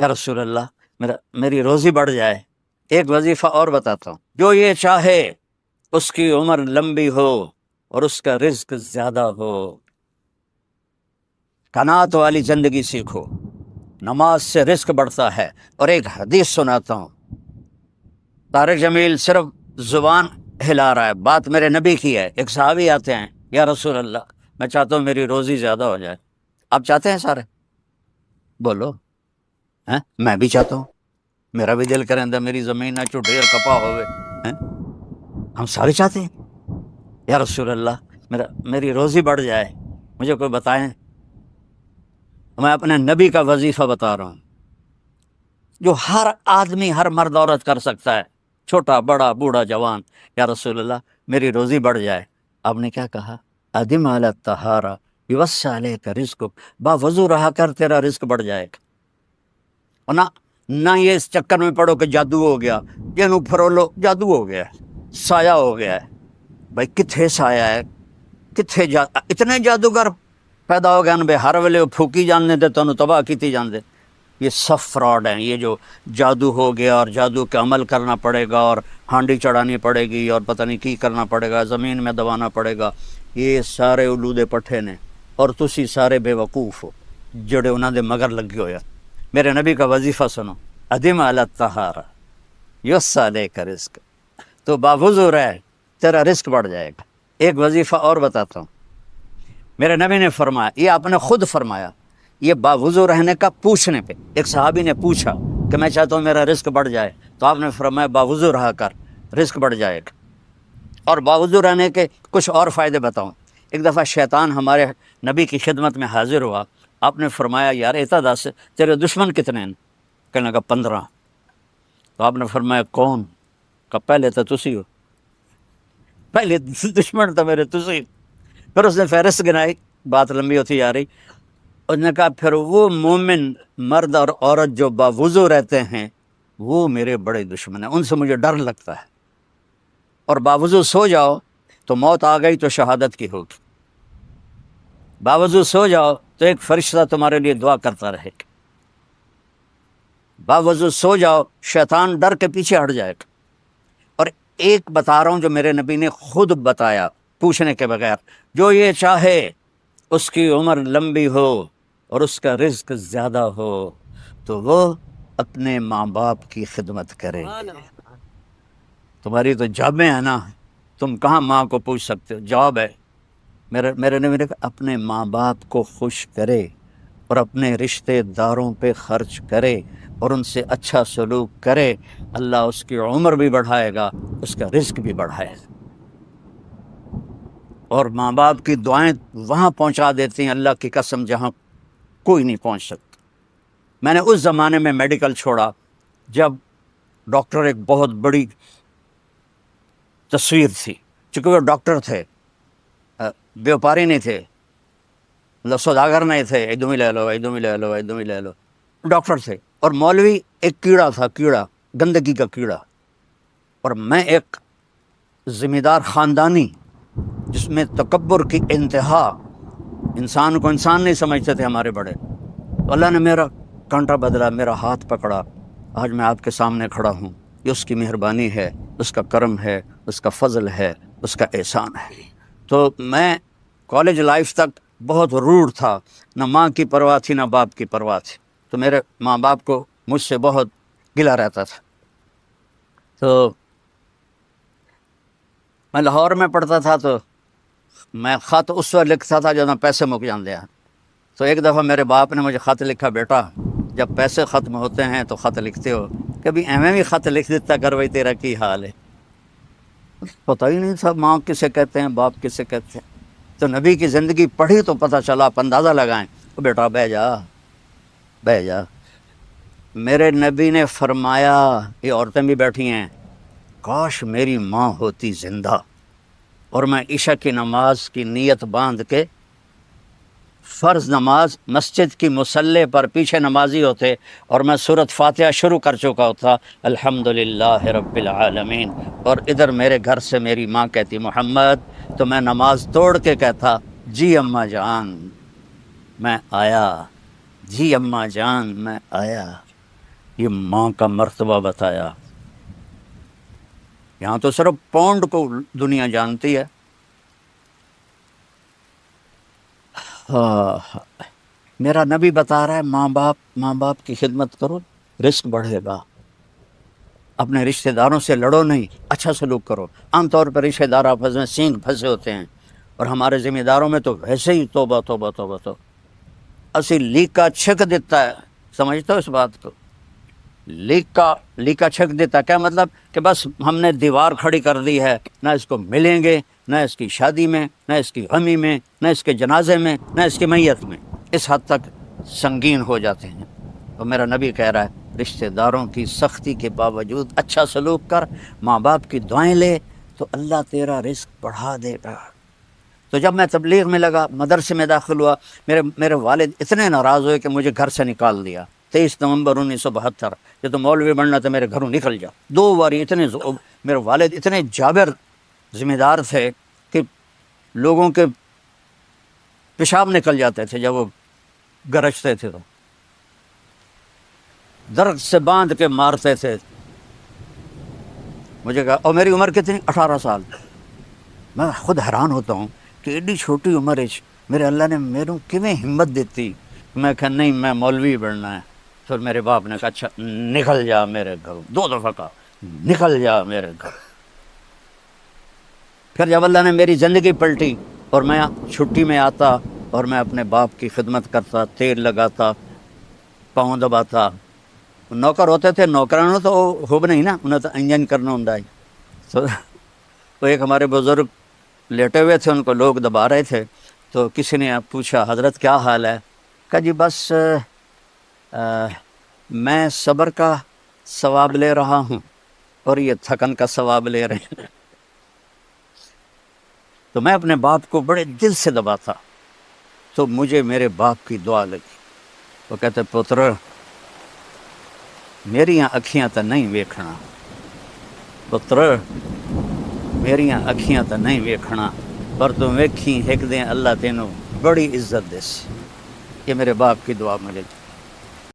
یا رسول اللہ میری روزی بڑھ جائے۔ ایک وظیفہ اور بتاتا ہوں، جو یہ چاہے اس کی عمر لمبی ہو اور اس کا رزق زیادہ ہو۔ قناعت والی زندگی سیکھو، نماز سے رزق بڑھتا ہے۔ اور ایک حدیث سناتا ہوں، طارق جمیل صرف زبان ہلا رہا ہے، بات میرے نبی کی ہے۔ ایک صحابی آتے ہیں، یا رسول اللہ میں چاہتا ہوں میری روزی زیادہ ہو جائے۔ آپ چاہتے ہیں سارے؟ بولو۔ میں بھی چاہتا ہوں، میرا بھی دل کریں میری زمین نہ ڈھیر کپا ہوئے۔ ہم سارے چاہتے ہیں، یا رسول اللہ میری روزی بڑھ جائے، مجھے کوئی بتائیں۔ میں اپنے نبی کا وظیفہ بتا رہا ہوں جو ہر آدمی، ہر مرد عورت کر سکتا ہے، چھوٹا بڑا بوڑھا جوان۔ یا رسول اللہ میری روزی بڑھ جائے۔ آپ نے کیا کہا؟ ادم علی الطہارہ یوسع علیک رزقک، با وضو رہا کر تیرا رزق بڑھ جائے گا۔ اور نہ یہ اس چکر میں پڑو کہ جادو ہو گیا، جنوں پھرولو جادو ہو گیا ہے، سایہ ہو گیا ہے۔ بھائی کتھے سایہ ہے، کتھے اتنے جادوگر پیدا ہو گئے بے ہر ویلے پھوکی جانے تے تانوں تباہ کیتی جاندے۔ یہ سب فراڈ ہیں، یہ جو جادو ہو گیا اور جادو کے عمل کرنا پڑے گا اور ہانڈی چڑھانی پڑے گی اور پتہ نہیں کی کرنا پڑے گا، زمین میں دبانا پڑے گا، یہ سارے الودے پٹھے نے، اور تسی سارے بے وقوف ہو جڑے انہاں دے مگر لگے ہویا۔ میرے نبی کا وظیفہ سنو، ادم علی الطہارہ یوسع علیک رزق، تو باوضو رہ تیرا رزق بڑھ جائے گا۔ ایک وظیفہ اور بتاتا ہوں، میرے نبی نے فرمایا، یہ آپ نے خود فرمایا، یہ باوضو رہنے کا پوچھنے پہ ایک صحابی نے پوچھا کہ میں چاہتا ہوں میرا رزق بڑھ جائے، تو آپ نے فرمایا باوضو رہا کر، رزق بڑھ جائے گا۔ اور باوضو رہنے کے کچھ اور فائدے بتاؤں۔ ایک دفعہ شیطان ہمارے نبی کی خدمت میں حاضر ہوا، آپ نے فرمایا یار اتا دس تیرے دشمن کتنے ہیں؟ کہنے لگا 15۔ تو آپ نے فرمایا کون؟ کہ پہلے تو تسی ہو، پہلے دشمن تو میرے تسی۔ پھر اس نے فہرست گنائی، بات لمبی ہوتی جا رہی۔ اس نے کہا پھر وہ مومن مرد اور عورت جو باوضو رہتے ہیں وہ میرے بڑے دشمن ہیں، ان سے مجھے ڈر لگتا ہے۔ اور باوضو سو جاؤ تو موت آ گئی تو شہادت کی ہوگی، باوضو سو جاؤ تو ایک فرشتہ تمہارے لیے دعا کرتا رہے گا، باوضو سو جاؤ شیطان ڈر کے پیچھے ہٹ جائے گا۔ اور ایک بتا رہا ہوں جو میرے نبی نے خود بتایا پوچھنے کے بغیر، جو یہ چاہے اس کی عمر لمبی ہو اور اس کا رزق زیادہ ہو تو وہ اپنے ماں باپ کی خدمت کرے۔ تمہاری تو جابیں ہیں نا، تم کہاں ماں کو پوچھ سکتے ہو، جاب ہے۔ میرے نبی نے کہا اپنے ماں باپ کو خوش کرے اور اپنے رشتہ داروں پہ خرچ کرے اور ان سے اچھا سلوک کرے، اللہ اس کی عمر بھی بڑھائے گا، اس کا رزق بھی بڑھائے گا۔ اور ماں باپ کی دعائیں وہاں پہنچا دیتی ہیں اللہ کی قسم جہاں کوئی نہیں پہنچ سکتا۔ میں نے اس زمانے میں میڈیکل چھوڑا جب ڈاکٹر ایک بہت بڑی تصویر تھی، چونکہ وہ ڈاکٹر تھے، بیوپاری نہیں تھے، مطلب سوداگر نہیں تھے، ایک دم ہی لے لو ایک دم ہی لے لو ایک دم ہی لے لو، ڈاکٹر تھے۔ اور مولوی ایک کیڑا تھا، کیڑا گندگی کا کیڑا، اور میں ایک ذمہ دار خاندانی جس میں تکبر کی انتہا، انسان کو انسان نہیں سمجھتے تھے ہمارے بڑے۔ تو اللہ نے میرا کانٹا بدلا، میرا ہاتھ پکڑا، آج میں آپ کے سامنے کھڑا ہوں۔ یہ اس کی مہربانی ہے، اس کا کرم ہے، اس کا فضل ہے، اس کا احسان ہے۔ تو میں کالج لائف تک بہت روڈ تھا، نہ ماں کی پرواہ تھی نہ باپ کی پرواہ تھی، تو میرے ماں باپ کو مجھ سے بہت گلہ رہتا تھا۔ تو میں لاہور میں پڑھتا تھا، تو میں خط اس وقت لکھتا تھا جب پیسے مک جاندے ہیں۔ تو ایک دفعہ میرے باپ نے مجھے خط لکھا، بیٹا جب پیسے ختم ہوتے ہیں تو خط لکھتے ہو، کبھی ایویں بھی خط لکھ دیتا کر بھائی تیرا کی حال ہے۔ پتہ ہی نہیں تھا ماں کسے کہتے ہیں، باپ کسے کہتے ہیں۔ تو نبی کی زندگی پڑھی تو پتہ چلا، آپ اندازہ لگائیں۔ بیٹا بہ جا بہ جا۔ میرے نبی نے فرمایا، یہ عورتیں بھی بیٹھی ہیں، کاش میری ماں ہوتی زندہ اور میں عشاء کی نماز کی نیت باندھ کے فرض نماز مسجد کی مصلی پر پیچھے نمازی ہوتے اور میں سورۃ فاتحہ شروع کر چکا ہوتا، الحمدللہ رب العالمین، اور ادھر میرے گھر سے میری ماں کہتی محمد، تو میں نماز توڑ کے کہتا جی اماں جان میں آیا، جی اماں جان میں آیا۔ یہ ماں کا مرتبہ بتایا. یہاں تو صرف پاؤنڈ کو دنیا جانتی ہے. میرا نبی بتا رہا ہے ماں باپ کی خدمت کرو، رزق بڑھے گا. اپنے رشتہ داروں سے لڑو نہیں، اچھا سلوک کرو. عام طور پر رشتہ دار آپس میں سینگ پھنسے ہوتے ہیں، اور ہمارے ذمہ داروں میں تو ویسے ہی توبہ توبہ توبہ تو اسی لیکا چھک دیتا ہے. سمجھتے ہو اس بات کو؟ لیکا چھک دیتا کیا مطلب؟ کہ بس ہم نے دیوار کھڑی کر دی ہے، نہ اس کو ملیں گے، نہ اس کی شادی میں، نہ اس کی غمی میں، نہ اس کے جنازے میں، نہ اس کی میت میں. اس حد تک سنگین ہو جاتے ہیں. تو میرا نبی کہہ رہا ہے رشتہ داروں کی سختی کے باوجود اچھا سلوک کر، ماں باپ کی دعائیں لے، تو اللہ تیرا رزق بڑھا دے گا. تو جب میں تبلیغ میں لگا، مدرسے میں داخل ہوا، میرے والد اتنے ناراض ہوئے کہ مجھے گھر سے نکال دیا. 23 نومبر 1972. یہ تو مولوی بننا تھا، میرے گھروں نکل جا. 2 بار میرے والد اتنے جابر ذمہ دار تھے کہ لوگوں کے پیشاب نکل جاتے تھے جب وہ گرجتے تھے، تو درخت سے باندھ کے مارتے تھے. مجھے کہا، اور میری عمر کتنی؟ 18 سال. میں خود حیران ہوتا ہوں کہ ایڈی چھوٹی عمر میرے اللہ نے میروں کیویں ہمت دیتی. میں کہا نہیں، میں مولوی بننا ہے. پھر میرے باپ نے کہا اچھا نکل جا میرے گھر. 2 دفعہ کہا نکل جا میرے گھر. پھر جب اللہ نے میری زندگی پلٹی اور میں چھٹی میں آتا اور میں اپنے باپ کی خدمت کرتا، تیل لگاتا، پاؤں دباتا. نوکر ہوتے تھے، نوکرانوں تو ہوب نہیں نا، انہیں تو انجن کرنا ہوں. تو ایک ہمارے بزرگ لیٹے ہوئے تھے، ان کو لوگ دبا رہے تھے. تو کسی نے پوچھا حضرت کیا حال ہے؟ کہا جی بس میں صبر کا ثواب لے رہا ہوں اور یہ تھکن کا ثواب لے رہے ہیں. تو میں اپنے باپ کو بڑے دل سے دباتا، تو مجھے میرے باپ کی دعا لگی. وہ کہتے پتر میریاں اکھیاں تو نہیں ویکھنا، پتر میریاں اکھیاں تو نہیں ویکھنا، پر تو ویکھی ایک دن اللہ تینوں بڑی عزت دے. یہ میرے باپ کی دعا ملے.